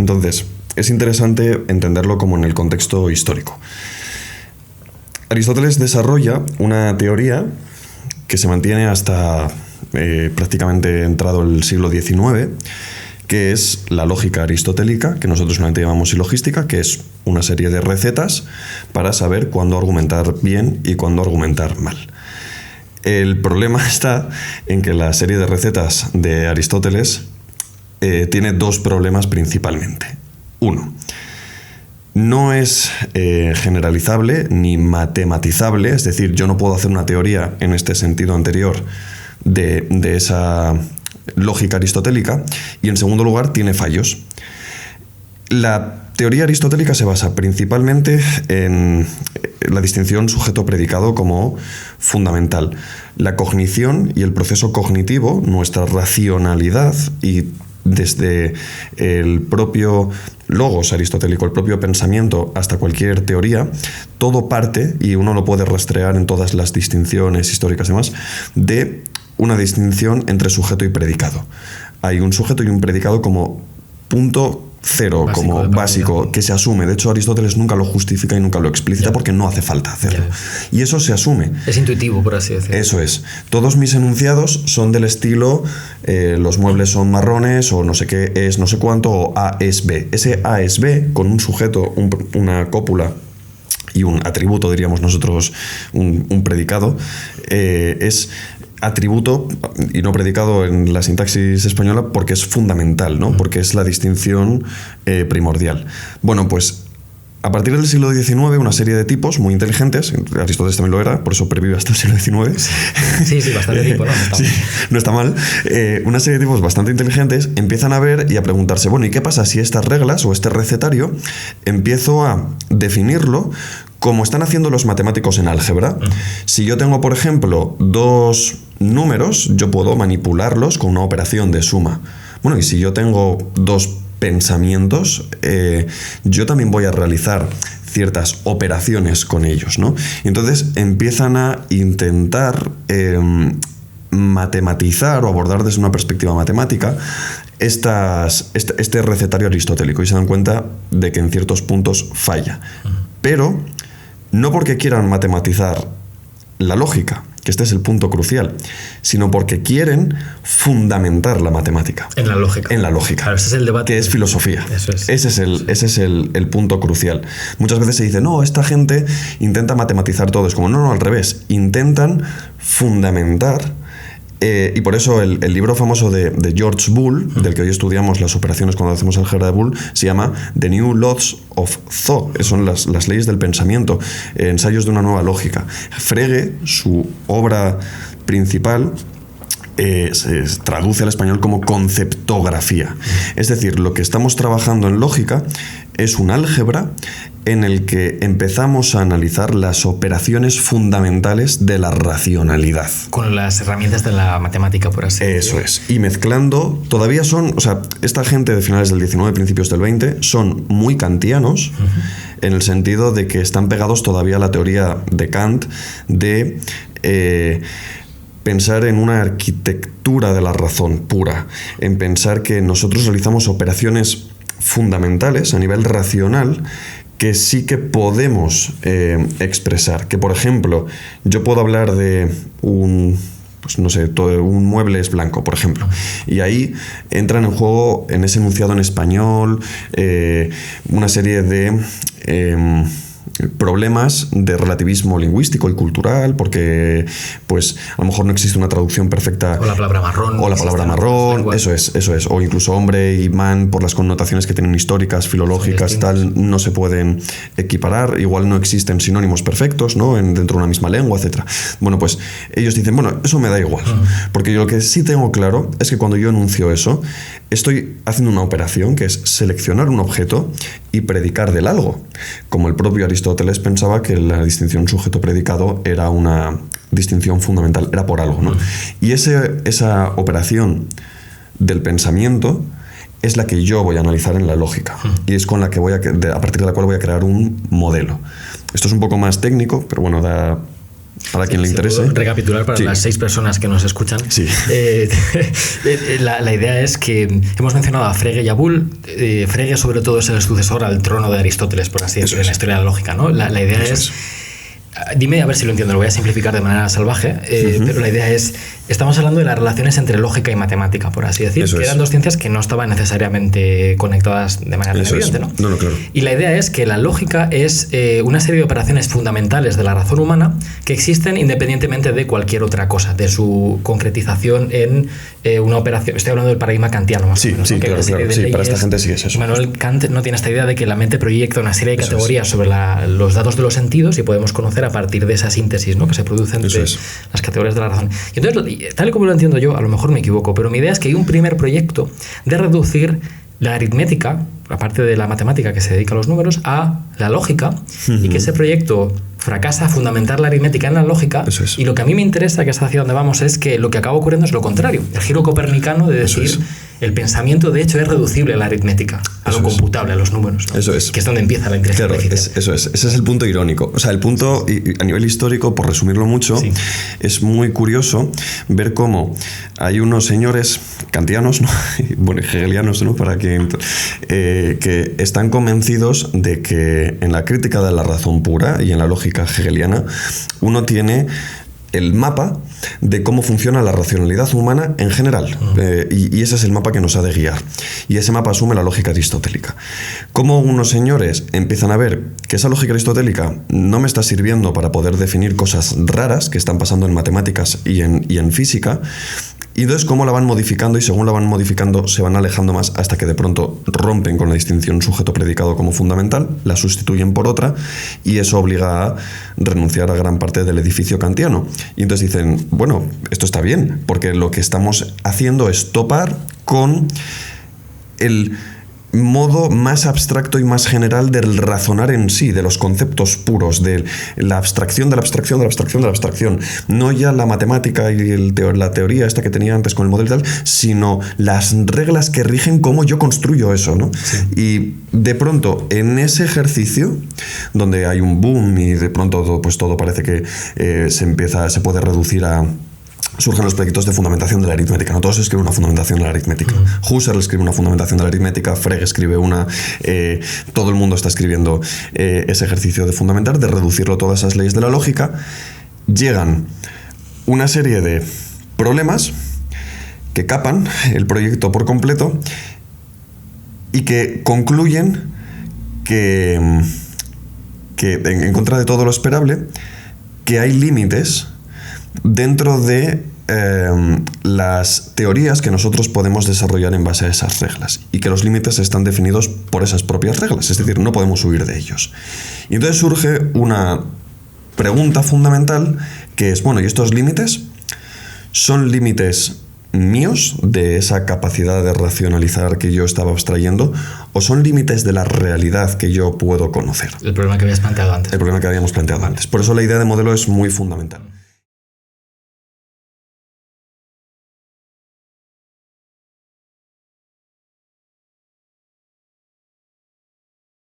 Entonces, es interesante entenderlo como en el contexto histórico. Aristóteles desarrolla una teoría que se mantiene hasta prácticamente entrado el siglo XIX, que es la lógica aristotélica, que nosotros solamente llamamos silogística, que es una serie de recetas para saber cuándo argumentar bien y cuándo argumentar mal. El problema está en que la serie de recetas de Aristóteles tiene dos problemas principalmente. Uno, no es generalizable ni matematizable, es decir, yo no puedo hacer una teoría en este sentido anterior de esa lógica aristotélica, y en segundo lugar tiene fallos. La teoría aristotélica se basa principalmente en la distinción sujeto-predicado como fundamental. La cognición y el proceso cognitivo, nuestra racionalidad, y desde el propio logos aristotélico, el propio pensamiento, hasta cualquier teoría, todo parte, y uno lo puede rastrear en todas las distinciones históricas y demás, de una distinción entre sujeto y predicado. Hay un sujeto y un predicado como punto cero, como básico, que se asume. De hecho, Aristóteles nunca lo justifica y nunca lo explicita porque no hace falta hacerlo. Y eso se asume. Es intuitivo, por así decirlo. Eso es. Todos mis enunciados son del estilo los muebles son marrones, o no sé qué es no sé cuánto, o A es B. Ese A es B, con un sujeto, una cópula y un atributo, diríamos nosotros, un predicado, es atributo y no predicado en la sintaxis española porque es fundamental, ¿no? Porque es la distinción primordial. Bueno, pues a partir del siglo XIX, una serie de tipos muy inteligentes, Aristóteles también lo era, por eso pervive hasta el siglo XIX. Sí, bastante tipo, ¿no? No está mal. Una serie de tipos bastante inteligentes empiezan a ver y a preguntarse, bueno, ¿y qué pasa si estas reglas o este recetario empiezo a definirlo como están haciendo los matemáticos en álgebra? Si yo tengo, por ejemplo, dos números, yo puedo manipularlos con una operación de suma. Bueno, y si yo tengo dos pensamientos, yo también voy a realizar ciertas operaciones con ellos, ¿no? Entonces empiezan a intentar matematizar o abordar desde una perspectiva matemática este recetario aristotélico, y se dan cuenta de que en ciertos puntos falla. Pero no porque quieran matematizar la lógica, que este es el punto crucial, sino porque quieren fundamentar la matemática. En la lógica. En la lógica. Claro, ese es el debate. Que es filosofía. Eso es. Ese es el punto crucial. Muchas veces se dice, no, esta gente intenta matematizar todo. Es como, no, al revés. Intentan fundamentar. Y por eso el libro famoso de George Boole, del que hoy estudiamos las operaciones cuando hacemos álgebra de Boole, se llama The New Laws of Thought. Son las leyes del pensamiento, ensayos de una nueva lógica. Frege, su obra principal, se traduce al español como conceptografía. Es decir, lo que estamos trabajando en lógica es un álgebra en el que empezamos a analizar las operaciones fundamentales de la racionalidad. Con las herramientas de la matemática, por así decirlo. Eso es. Y mezclando, todavía son, o sea, esta gente de finales del 19, principios del 20, son muy kantianos, en el sentido de que están pegados todavía a la teoría de Kant de pensar en una arquitectura de la razón pura, en pensar que nosotros realizamos operaciones fundamentales a nivel racional que sí que podemos expresar. Que, por ejemplo, yo puedo hablar de un mueble es blanco, por ejemplo, y ahí entran en juego, en ese enunciado en español, una serie de problemas de relativismo lingüístico y cultural, porque pues a lo mejor no existe una traducción perfecta. O la palabra marrón. O la palabra marrón, eso es. O incluso hombre y man, por las connotaciones que tienen históricas, filológicas, tal, no se pueden equiparar. Igual no existen sinónimos perfectos, ¿no? Dentro de una misma lengua, etc. Bueno, pues ellos dicen, bueno, eso me da igual. Porque yo lo que sí tengo claro es que cuando yo enuncio eso, estoy haciendo una operación que es seleccionar un objeto y predicar del algo. Como el propio Aristóteles pensaba que la distinción sujeto-predicado era una distinción fundamental, era por algo, ¿no? Y esa operación del pensamiento es la que yo voy a analizar en la lógica, y es con la que a partir de la cual voy a crear un modelo. Esto es un poco más técnico, pero bueno, para quien le Si interese. puedo recapitular para Sí. las 6 personas que nos escuchan. Sí. La idea es que hemos mencionado a Frege y a Boole. Frege, sobre todo, es el sucesor al trono de Aristóteles, por así decirlo, en la historia de la lógica, ¿no? La idea es. Dime a ver si lo entiendo, lo voy a simplificar de manera salvaje, pero la idea es, estamos hablando de las relaciones entre lógica y matemática, por así decir, Eso que es. eran dos ciencias que no estaban necesariamente conectadas de manera tan Eso es. evidente, ¿no? No, claro. Y la idea es que la lógica es una serie de operaciones fundamentales de la razón humana que existen independientemente de cualquier otra cosa, de su concretización en una operación. Estoy hablando del paradigma kantiano, más Sí, o menos, sí, ¿no? Que claro, una serie claro. de Sí, para leyes. esta gente sí es eso. Manuel Kant no tiene esta idea de que la mente proyecta una serie de Eso categorías sobre los datos de los sentidos y podemos conocer a partir de esa síntesis, ¿no? Que se produce entre Eso es. las categorías de la razón. Y entonces, tal y como lo entiendo yo, a lo mejor me equivoco, pero mi idea es que hay un primer proyecto de reducir la aritmética, aparte de la matemática que se dedica a los números, a la lógica, y que ese proyecto fracasa a fundamentar la aritmética en la lógica. Eso es. Y lo que a mí me interesa, que es hacia donde vamos, es que lo que acaba ocurriendo es lo contrario. El giro copernicano de Eso decir, es. el pensamiento de hecho es reducible a la aritmética, a Eso lo es. computable, a los números, ¿no? Eso es. Que es donde empieza la inteligencia Claro, artificial. eso es. Ese es el punto irónico. O sea, el punto y a nivel histórico, por resumirlo mucho, Sí. es muy curioso ver cómo hay unos señores kantianos, ¿no? Bueno, hegelianos, ¿no? Para que están convencidos de que en la crítica de la razón pura y en la lógica hegeliana uno tiene el mapa de cómo funciona la racionalidad humana en general. Y ese es el mapa que nos ha de guiar. Y ese mapa asume la lógica aristotélica. Como unos señores empiezan a ver que esa lógica aristotélica no me está sirviendo para poder definir cosas raras que están pasando en matemáticas y en física, y entonces cómo la van modificando, y según la van modificando se van alejando más hasta que de pronto rompen con la distinción sujeto-predicado como fundamental, la sustituyen por otra, y eso obliga a renunciar a gran parte del edificio kantiano. Y entonces dicen, bueno, esto está bien, porque lo que estamos haciendo es topar con el modo más abstracto y más general del razonar en sí, de los conceptos puros, de la abstracción de la abstracción de la abstracción de la abstracción. No ya la matemática y la teoría esta que tenía antes con el modelo y tal, sino las reglas que rigen cómo yo construyo eso, ¿no? Sí. Y de pronto, en ese ejercicio, donde hay un boom y de pronto pues todo parece que se puede reducir a... Surgen los proyectos de fundamentación de la aritmética. No todos escriben una fundamentación de la aritmética. Husserl escribe una fundamentación de la aritmética, Frege escribe una. Todo el mundo está escribiendo ese ejercicio de fundamentar, de reducirlo a todas esas leyes de la lógica. Llegan una serie de problemas que capan el proyecto por completo y que concluyen que en contra de todo lo esperable, que hay límites dentro de las teorías que nosotros podemos desarrollar en base a esas reglas, y que los límites están definidos por esas propias reglas, es decir, no podemos huir de ellos. Y entonces surge una pregunta fundamental que es, bueno, ¿y estos límites son límites míos de esa capacidad de racionalizar que yo estaba abstrayendo, o son límites de la realidad que yo puedo conocer? El problema que habías planteado antes. El problema que habíamos planteado antes. Por eso la idea de modelo es muy fundamental.